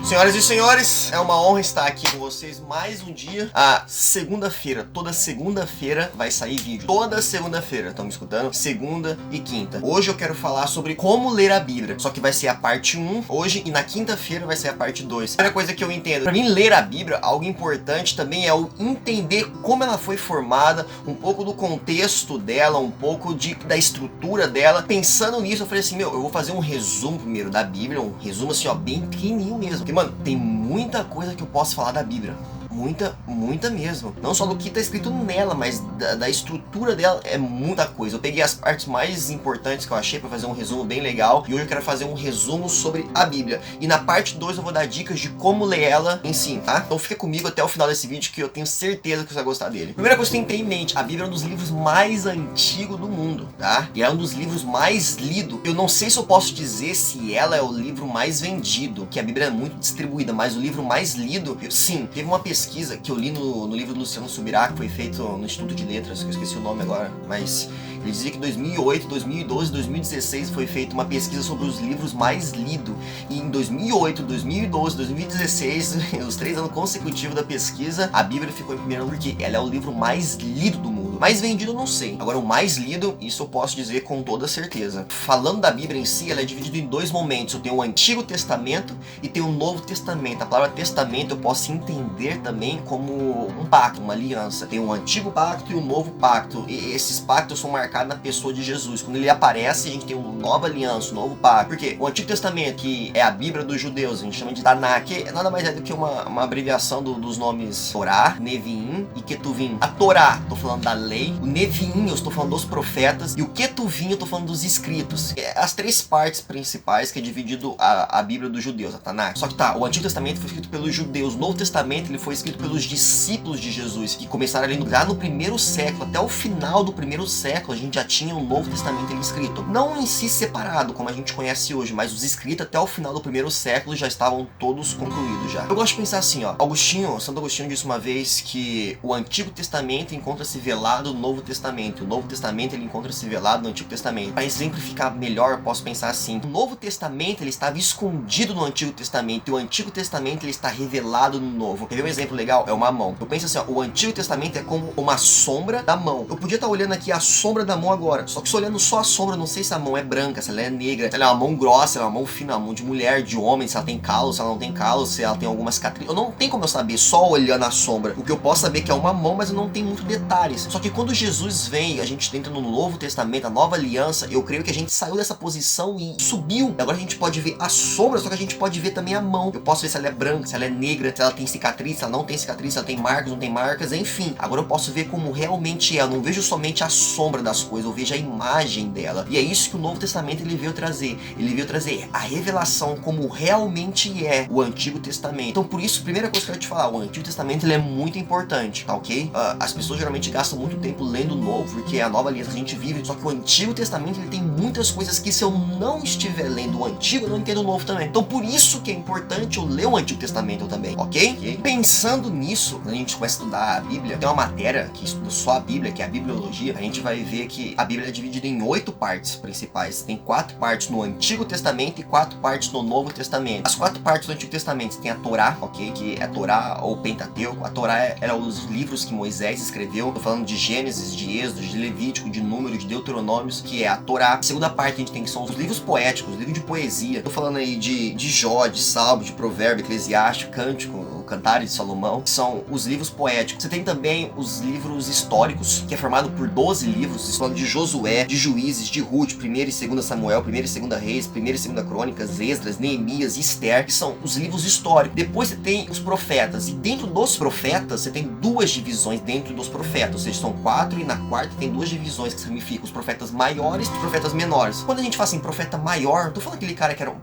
Senhoras e senhores, é uma honra estar aqui com vocês mais um dia. A segunda-feira, toda segunda-feira vai sair vídeo. Toda segunda-feira, estão me escutando? Segunda e quinta. Hoje eu quero falar sobre como ler a Bíblia. Só que vai ser a parte 1 hoje e na quinta-feira vai ser a parte 2. A primeira coisa que eu entendo, pra mim ler a Bíblia, algo importante também é o entender como ela foi formada, um pouco do contexto dela, um pouco da estrutura dela. Pensando nisso, eu falei assim, eu vou fazer um resumo primeiro da Bíblia, um resumo assim, bem pequenininho mesmo. Porque, mano, tem muita coisa que eu posso falar da Bíblia. Muita mesmo. Não só do que tá escrito nela, mas da estrutura dela é muita coisa. Eu peguei as partes mais importantes que eu achei pra fazer um resumo bem legal. E hoje eu quero fazer um resumo sobre a Bíblia. E na parte 2 eu vou dar dicas de como ler ela em si, tá? Então fica comigo até o final desse vídeo que eu tenho certeza que você vai gostar dele. Primeira coisa que você tem que ter em mente, a Bíblia é um dos livros mais antigos do mundo, tá? E é um dos livros mais lidos. Eu não sei se eu posso dizer se ela é o livro mais vendido, que a Bíblia é muito distribuída, mas o livro mais lido, sim, teve uma pesquisa que eu li no livro do Luciano Subirá, que foi feito no Instituto de Letras, que eu esqueci o nome agora, mas ele dizia que em 2008, 2012, 2016 foi feita uma pesquisa sobre os livros mais lidos. E em 2008, 2012, 2016, os 3 anos consecutivos da pesquisa, a Bíblia ficou em primeiro lugar porque ela é o livro mais lido do mundo. Mais vendido eu não sei. Agora o mais lido, isso eu posso dizer com toda certeza. Falando da Bíblia em si, ela é dividida em 2 momentos. Eu tenho o Antigo Testamento e tenho o Novo Testamento. A palavra testamento eu posso entender também como um pacto, uma aliança. Tem um Antigo Pacto e um Novo Pacto. E esses pactos são marcados na pessoa de Jesus. Quando ele aparece, a gente tem uma nova aliança, um novo pacto. Porque o Antigo Testamento, que é a Bíblia dos judeus, a gente chama de Tanakh, que nada mais é do que uma abreviação dos nomes Torá, Neviim e Ketuvim. A Torá, tô falando da lei. O Neviim, eu estou falando dos profetas. E o Ketuvim, eu tô falando dos escritos. As 3 partes principais que é dividido a Bíblia dos judeus, a Tanakh. Só que o Antigo Testamento foi escrito pelos judeus. O Novo Testamento, ele foi escrito pelos discípulos de Jesus, que começaram ali já no primeiro século. Até o final do primeiro século, a gente já tinha o Novo Testamento ali escrito. Não em si separado, como a gente conhece hoje, mas os escritos até o final do primeiro século já estavam todos concluídos já. Eu gosto de pensar assim, Santo Agostinho disse uma vez que o Antigo Testamento encontra-se velado no Novo Testamento. O Novo Testamento, ele encontra-se velado no Antigo Testamento. Para exemplificar melhor, eu posso pensar assim. O Novo Testamento, ele estava escondido no Antigo Testamento e o Antigo Testamento, ele está revelado no Novo. Quer ver um exemplo legal? É uma mão. Eu penso assim, o Antigo Testamento é como uma sombra da mão. Eu podia estar olhando aqui a sombra da mão agora, só que se olhando só a sombra, eu não sei se a mão é branca, se ela é negra, se ela é uma mão grossa, se ela é uma mão fina, uma mão de mulher, de homem, se ela tem calo, se ela não tem calo, se ela tem alguma cicatriz. Eu não tenho como eu saber só olhando a sombra. O que eu posso saber é que é uma mão, mas eu não tenho muito detalhes. Só que quando Jesus vem, a gente entra no Novo Testamento, a nova aliança, eu creio que a gente saiu dessa posição e subiu. Agora a gente pode ver a sombra, só que a gente pode ver também a mão. Eu posso ver se ela é branca, se ela é negra, se ela tem cicatriz, se ela não tem cicatriz, se ela tem marcas, não tem marcas, enfim. Agora eu posso ver como realmente é. Eu não vejo somente a sombra das coisas, eu vejo a imagem dela. E é isso que o Novo Testamento ele veio trazer. Ele veio trazer a revelação como realmente é o Antigo Testamento. Então por isso, primeira coisa que eu quero te falar, o Antigo Testamento ele é muito importante, tá ok? As pessoas geralmente gastam muito tempo lendo o Novo, porque é a nova aliança que a gente vive, só que o Antigo Testamento ele tem muitas coisas que se eu não estiver lendo o Antigo, eu não entendo o Novo também. Então por isso que é importante eu ler o Antigo Testamento também, ok? Pensando nisso, quando a gente começa a estudar a Bíblia, tem uma matéria que estuda só a Bíblia, que é a bibliologia, a gente vai ver que a Bíblia é dividida em 8 partes principais. Tem 4 partes no Antigo Testamento e 4 partes no Novo Testamento. As 4 partes do Antigo Testamento tem a Torá, ok? Que é a Torá ou Pentateuco. A Torá era os livros que Moisés escreveu. Tô falando de Gênesis, de Êxodo, de Levítico, de Número, de Deuteronômios, que é a Torá. A segunda parte que a gente tem que são os livros poéticos, os livros de poesia. Tô falando aí de Jó, de Salmo, de Provérbio, Eclesiástico, Cântico, o Cantares de Salomão, que são os livros poéticos. Você tem também os livros históricos, que é formado por 12 livros, falando de Josué, de Juízes, de Ruth, 1º e 2º Samuel, 1º e 2º Reis, 1º e 2º Crônicas, Esdras, Neemias, Esther, que são os livros históricos. Depois você tem os profetas, e dentro dos profetas você tem 2 divisões dentro dos profetas, ou seja, são 4 e na quarta tem 2 divisões que significam os profetas maiores e os profetas menores. Quando a gente fala assim, profeta maior, não tô falando aquele cara que era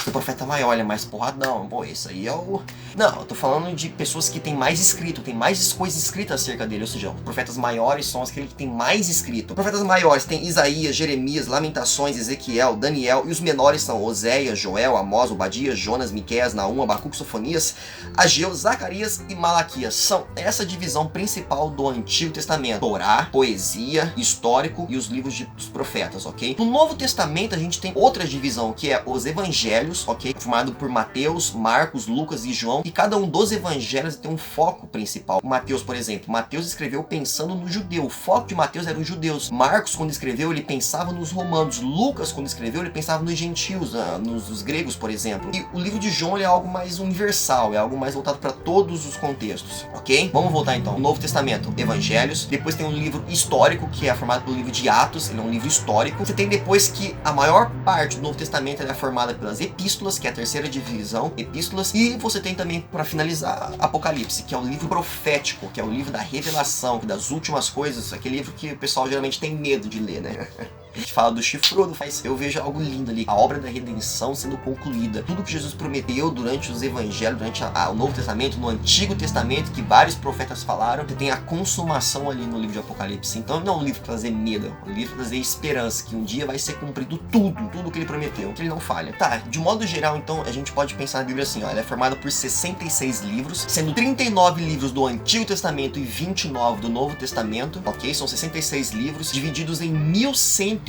esse profeta maior, ele é mais porradão, pô, esse aí é o... Não, eu tô falando de pessoas que tem mais escrito, tem mais coisas escritas acerca dele, ou seja, os profetas maiores são aqueles que tem mais escrito. Profetas maiores tem Isaías, Jeremias, Lamentações, Ezequiel, Daniel, e os menores são Oséias, Joel, Amós, Obadias, Jonas, Miqueias, Naum, Abacuque, Sofonias, Ageu, Zacarias e Malaquias. São essa divisão principal do Antigo Testamento: Torá, poesia, histórico e os livros dos profetas, ok? No Novo Testamento a gente tem outra divisão, que é os evangelhos, evangelhos, ok? Formado por Mateus, Marcos, Lucas e João, e cada um dos evangelhos tem um foco principal. Mateus, por exemplo, Mateus escreveu pensando no judeu, o foco de Mateus era os judeus. Marcos, quando escreveu, ele pensava nos romanos. Lucas, quando escreveu, ele pensava nos gentios, nos gregos, por exemplo. E o livro de João é algo mais universal, é algo mais voltado para todos os contextos, ok? Vamos voltar então. O Novo Testamento, evangelhos. Depois tem um livro histórico, que é formado pelo livro de Atos, ele é um livro histórico. Você tem depois que a maior parte do Novo Testamento é formada pelas epístolas, que é a terceira divisão, epístolas. E você tem também, para finalizar, Apocalipse, que é o livro profético, que é o livro da revelação, das últimas coisas, aquele livro que o pessoal geralmente tem medo de ler, né? A gente fala do chifrudo, mas eu vejo algo lindo ali. A obra da redenção sendo concluída. Tudo que Jesus prometeu durante os evangelhos, durante o Novo Testamento, no Antigo Testamento, que vários profetas falaram, você tem a consumação ali no livro de Apocalipse. Então não é um livro para trazer medo, é um livro para trazer esperança, que um dia vai ser cumprido tudo que ele prometeu, que ele não falha. Tá, de modo geral, então, a gente pode pensar na Bíblia assim, ó, ela é formada por 66 livros, sendo 39 livros do Antigo Testamento e 29 do Novo Testamento, ok? São 66 livros, divididos em 1189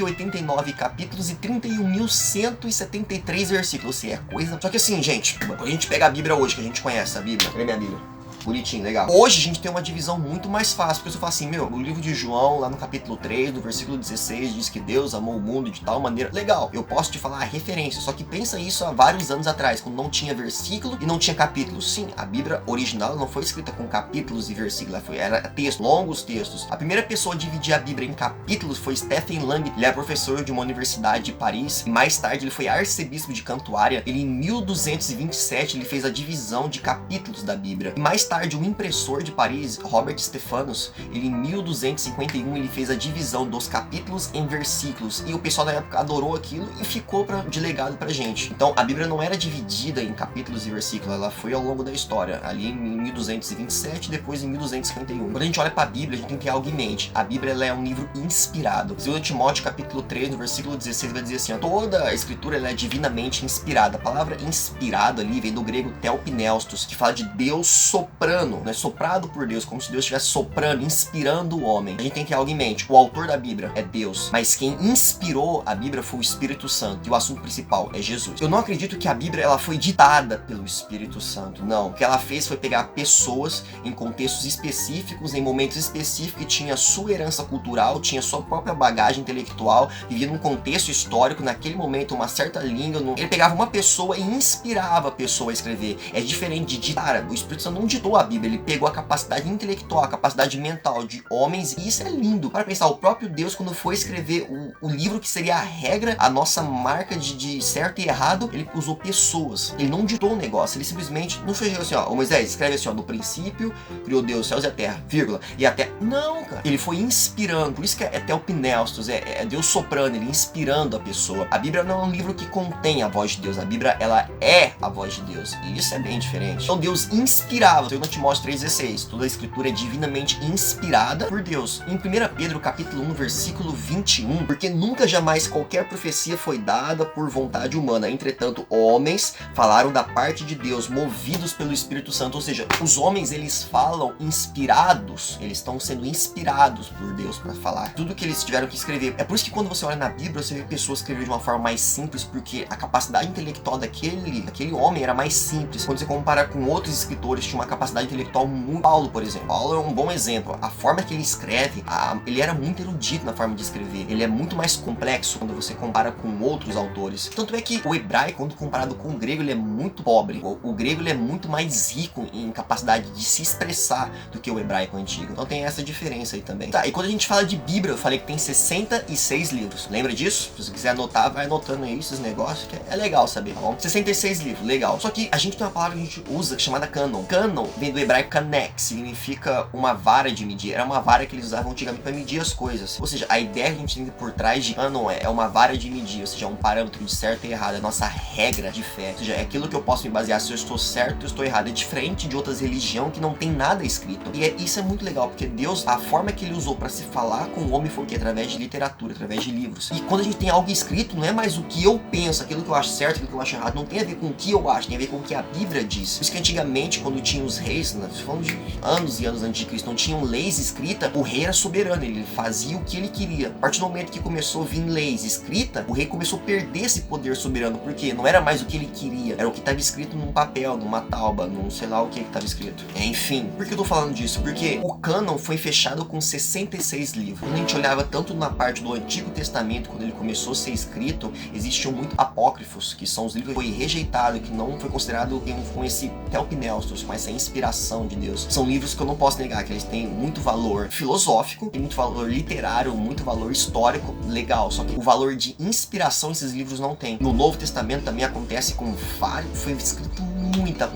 capítulos e 31.173 versículos. Se é coisa... Só que assim, gente, quando a gente pega a Bíblia hoje, que a gente conhece a Bíblia, cadê minha Bíblia? Bonitinho, legal. Hoje a gente tem uma divisão muito mais fácil, porque você fala assim, meu, no livro de João, lá no capítulo 3, no versículo 16, diz que Deus amou o mundo de tal maneira. Legal, eu posso te falar a referência, só que pensa isso há vários anos atrás, quando não tinha versículo e não tinha capítulo. Sim, a Bíblia original não foi escrita com capítulos e versículos, era texto, longos textos. A primeira pessoa a dividir a Bíblia em capítulos foi Stephen Lang. Ele é professor de uma universidade de Paris, e mais tarde ele foi arcebispo de Cantuária. Ele, em 1227, ele fez a divisão de capítulos da Bíblia. E mais tarde, um impressor de Paris, Robert Stephanus, ele em 1251 ele fez a divisão dos capítulos em versículos, e o pessoal da época adorou aquilo e ficou de legado pra gente. Então a Bíblia não era dividida em capítulos e versículos, ela foi ao longo da história, ali em 1227, depois em 1251. Quando a gente olha pra Bíblia, a gente tem que ter algo em mente. A Bíblia ela é um livro inspirado. 2 Timóteo capítulo 3, no versículo 16, vai dizer assim, ó, toda a escritura ela é divinamente inspirada. A palavra inspirado ali vem do grego telpneustos, que fala de Deus soprando, né, soprado por Deus, como se Deus estivesse soprando, inspirando o homem. A gente tem que ter algo em mente. O autor da Bíblia é Deus, mas quem inspirou a Bíblia foi o Espírito Santo, e o assunto principal é Jesus. Eu não acredito que a Bíblia ela foi ditada pelo Espírito Santo, não. O que ela fez foi pegar pessoas em contextos específicos, em momentos específicos, que tinha sua herança cultural, tinha sua própria bagagem intelectual, vivia num contexto histórico, naquele momento, uma certa língua. Ele pegava uma pessoa e inspirava a pessoa a escrever. É diferente de ditar. O Espírito Santo não ditou a Bíblia, ele pegou a capacidade intelectual, a capacidade mental de homens, e isso é lindo. Para pensar, o próprio Deus, quando foi escrever o livro que seria a regra, a nossa marca de certo e errado, ele usou pessoas. Ele não ditou o negócio, ele simplesmente não fez assim, ó, Moisés, escreve assim, ó, no princípio criou Deus os céus e a terra, vírgula, e até... Não, cara. Ele foi inspirando, por isso que é telpneustos, é Deus soprando, ele inspirando a pessoa. A Bíblia não é um livro que contém a voz de Deus, a Bíblia, ela é a voz de Deus, e isso é bem diferente. Então Deus inspirava, 2 Timóteo 3,16, toda a escritura é divinamente inspirada por Deus. Em 1 Pedro capítulo 1, versículo 21, porque nunca jamais qualquer profecia foi dada por vontade humana, entretanto homens falaram da parte de Deus, movidos pelo Espírito Santo. Ou seja, os homens eles falam inspirados, eles estão sendo inspirados por Deus para falar tudo que eles tiveram que escrever. É por isso que quando você olha na Bíblia, você vê pessoas escrever de uma forma mais simples, porque a capacidade intelectual daquele homem era mais simples. Quando você compara com outros escritores, tinha uma capacidade intelectual muito... Paulo, por exemplo. Paulo é um bom exemplo. A forma que ele escreve, ele era muito erudito na forma de escrever. Ele é muito mais complexo quando você compara com outros autores. Tanto é que o hebraico, quando comparado com o grego, ele é muito pobre. O grego ele é muito mais rico em capacidade de se expressar do que o hebraico antigo. Então tem essa diferença aí também. Tá, e quando a gente fala de Bíblia, eu falei que tem 66 livros. Lembra disso? Se você quiser anotar, vai anotando aí esses negócios, que é legal saber, tá bom? 66 livros, legal. Só que a gente tem uma palavra que a gente usa chamada canon. Canon vem do hebraico kanek, significa uma vara de medir. Era uma vara que eles usavam antigamente para medir as coisas. Ou seja, a ideia que a gente tem por trás de canon é uma vara de medir, ou seja, um parâmetro de certo e errado, é a nossa regra de fé. Ou seja, é aquilo que eu posso me basear se eu estou certo ou estou errado. É diferente de outras religiões que não tem nada escrito. E isso é muito legal, porque Deus, a forma que ele usou para se falar com o homem foi o quê? Através de literatura, através de livros. E quando a gente tem algo escrito, não é mais o que eu penso, aquilo que eu acho certo, aquilo que eu acho errado, não tem a ver com o que eu acho, tem a ver com o que a Bíblia diz. Por isso que antigamente, quando tinha os reis, nós falamos de anos e anos antes de Cristo, não tinham leis escritas, o rei era soberano, ele fazia o que ele queria. A partir do momento que começou a vir leis escritas, o rei começou a perder esse poder soberano, porque não era mais o que ele queria, era o que estava escrito num papel, numa tauba, num sei lá o que estava escrito. Enfim, por que eu tô falando disso? Porque o cânon foi fechado com 66 livros. Quando a gente olhava tanto na parte do Antigo Testamento, quando ele começou a ser escrito, existiam muitos apócrifos, que são os livros que foi rejeitado, que não foi considerado com esse telpnelsos, com essa inspiração de Deus. São livros que eu não posso negar, que eles têm muito valor filosófico, tem muito valor literário, muito valor histórico, legal, só que o valor de inspiração esses livros não tem. No Novo Testamento também acontece com vários, foi escrito muita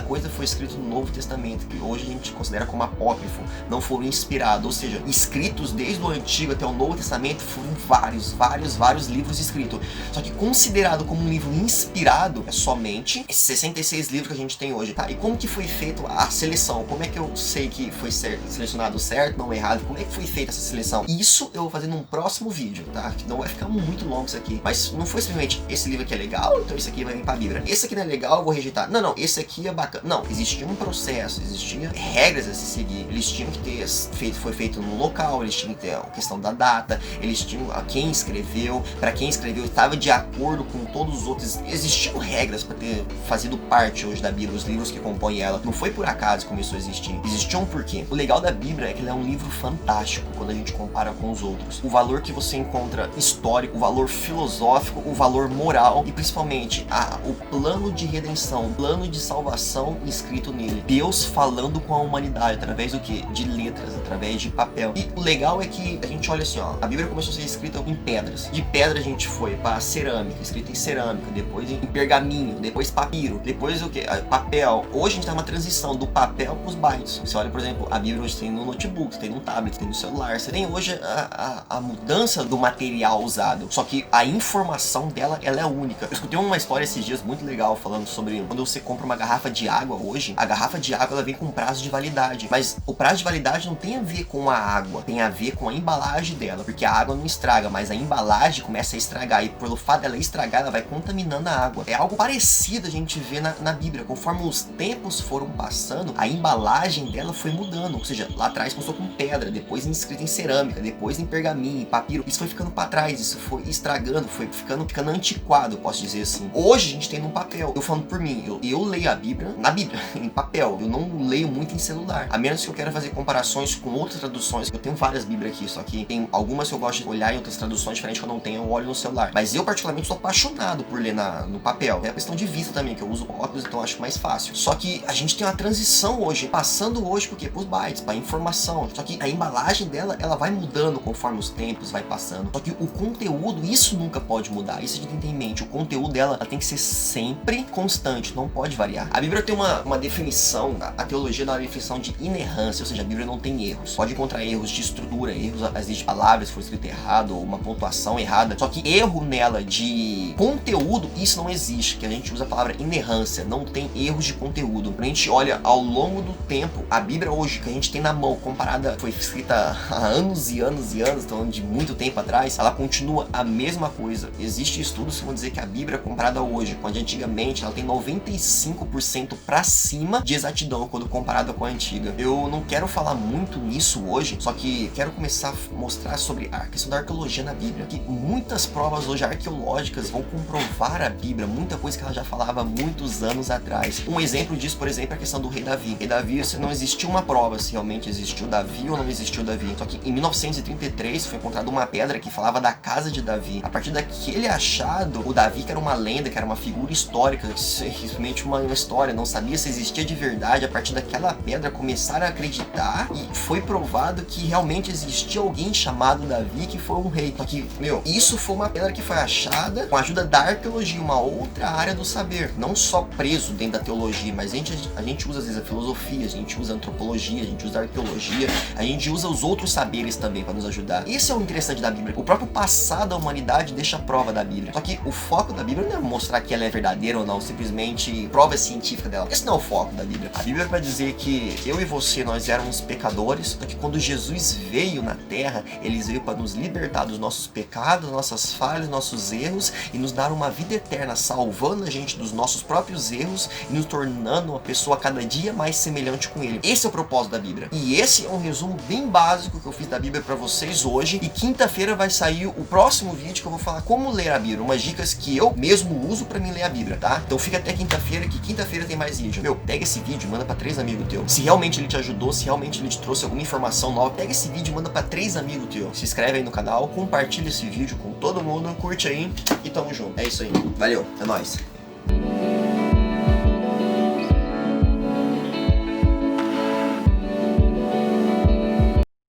coisa foi escrito no Novo Testamento, que hoje a gente considera como apócrifo, não foram inspirados, ou seja, escritos desde o Antigo até o Novo Testamento foram vários livros escritos, só que considerado como um livro inspirado é somente esses 66 livros que a gente tem hoje, tá? E como que foi feita a seleção? Como é que eu sei que foi selecionado certo, não errado? Como é que foi feita essa seleção? Isso eu vou fazer num próximo vídeo, tá? Que não vai ficar muito longo isso aqui, mas não foi simplesmente esse livro aqui é legal, então esse aqui vai vir pra Bíblia. Esse aqui não é legal, eu vou rejeitar. Não, esse aqui é bacana. Não, existia um processo, existiam regras a se seguir. Eles tinham que ter foi feito no local, eles tinham que ter a questão da data, eles tinham a quem escreveu, para quem escreveu estava de acordo com todos os outros. Existiam regras para ter fazido parte hoje da Bíblia, os livros que compõem ela. Não foi por acaso que começou a existir. Existiu um porquê. O legal da Bíblia é que ele é um livro fantástico quando a gente compara com os outros. O valor que você encontra histórico, o valor filosófico, o valor moral e principalmente o plano de redenção, plano de salvação escrito nele. Deus falando com a humanidade através do que? De letras, através de papel. E o legal é que a gente olha assim, ó, a Bíblia começou a ser escrita em pedras. De pedra a gente foi para cerâmica, escrita em cerâmica, depois em pergaminho, depois papiro, depois o que? Papel. Hoje a gente tá numa transição do papel para os bytes. Você olha, por exemplo, a Bíblia hoje tem no notebook, tem no tablet, tem no celular. Você tem hoje a mudança do material usado. Só que a informação dela, ela é única. Eu escutei uma história esses dias muito legal falando sobre quando você compra uma garrafa de água hoje, a garrafa de água ela vem com prazo de validade, mas o prazo de validade não tem a ver com a água, tem a ver com a embalagem dela, porque a água não estraga, mas a embalagem começa a estragar e pelo fato dela estragar, ela vai contaminando a água. É algo parecido a gente vê na Bíblia, conforme os tempos foram passando, a embalagem dela foi mudando, ou seja, lá atrás começou com pedra, depois escrito em cerâmica, depois em pergaminho, em papiro, isso foi ficando para trás, isso foi estragando, foi ficando antiquado, eu posso dizer assim. Hoje a gente tem no papel, eu falando por mim, eu leio a Bíblia na Bíblia, em papel, eu não leio muito em celular, a menos que eu quero fazer comparações com outras traduções. Eu tenho várias Bíblias aqui, só que tem algumas que eu gosto de olhar em outras traduções diferentes que eu não tenho, eu olho no celular, mas eu particularmente sou apaixonado por ler no papel. É a questão de vista também, que eu uso óculos, então eu acho mais fácil. Só que a gente tem uma transição hoje, passando hoje por quê? Pros bytes, pra informação, só que a embalagem dela, ela vai mudando conforme os tempos vai passando, só que o conteúdo, isso nunca pode mudar, isso a gente tem em mente, o conteúdo dela, ela tem que ser sempre constante, não pode variar. A Bíblia tem uma definição, a teologia dá uma definição de inerrância, ou seja, a Bíblia não tem erros. Pode encontrar erros de estrutura, erros às vezes de palavras que foi escrito errado, ou uma pontuação errada, só que erro nela de conteúdo, isso não existe, que a gente usa a palavra inerrância, não tem erros de conteúdo. Quando a gente olha ao longo do tempo, a Bíblia hoje, que a gente tem na mão, comparada, foi escrita há anos e anos e anos, então de muito tempo atrás, ela continua a mesma coisa. Existem estudos que vão dizer que a Bíblia comparada hoje, com a de antigamente, ela tem 95% pra cima de exatidão quando comparada com a antiga. Eu não quero falar muito nisso hoje, só que quero começar a mostrar sobre a questão da arqueologia na Bíblia, que muitas provas hoje arqueológicas vão comprovar a Bíblia, muita coisa que ela já falava há muitos anos atrás. Um exemplo disso, por exemplo, é a questão do rei Davi. Rei Davi, não existiu uma prova se realmente existiu Davi ou não existiu Davi. Só que em 1933 foi encontrada uma pedra que falava da casa de Davi. A partir daquele achado, o Davi, que era uma lenda, que era uma figura histórica, simplesmente uma história, não sabia se existia de verdade, a partir daquela pedra começaram a acreditar e foi provado que realmente existia alguém chamado Davi que foi um rei. Só que, isso foi uma pedra que foi achada com a ajuda da arqueologia, uma outra área do saber, não só preso dentro da teologia, mas a gente usa às vezes a filosofia, a gente usa a antropologia, a gente usa a arqueologia, a gente usa os outros saberes também para nos ajudar. Esse é o interessante da Bíblia. O próprio passado da humanidade deixa a prova da Bíblia. Só que o foco da Bíblia não é mostrar que ela é verdadeira ou não, simplesmente realmente prova científica dela. Esse não é o foco da Bíblia. A Bíblia vai dizer que eu e você, nós éramos pecadores, só que quando Jesus veio na Terra, ele veio para nos libertar dos nossos pecados, nossas falhas, nossos erros e nos dar uma vida eterna, salvando a gente dos nossos próprios erros e nos tornando uma pessoa cada dia mais semelhante com ele. Esse é o propósito da Bíblia. E esse é um resumo bem básico que eu fiz da Bíblia para vocês hoje. E quinta-feira vai sair o próximo vídeo que eu vou falar como ler a Bíblia, umas dicas que eu mesmo uso para mim ler a Bíblia, tá? Então fica até quinta-feira, que quinta-feira tem mais vídeo. Meu, pega esse vídeo e manda para 3 amigos teus. Se realmente ele te ajudou, se realmente ele te trouxe alguma informação nova, pega esse vídeo e manda para 3 amigos teus. Se inscreve aí no canal, compartilha esse vídeo com todo mundo, curte aí e tamo junto. É isso aí. Valeu, é nóis.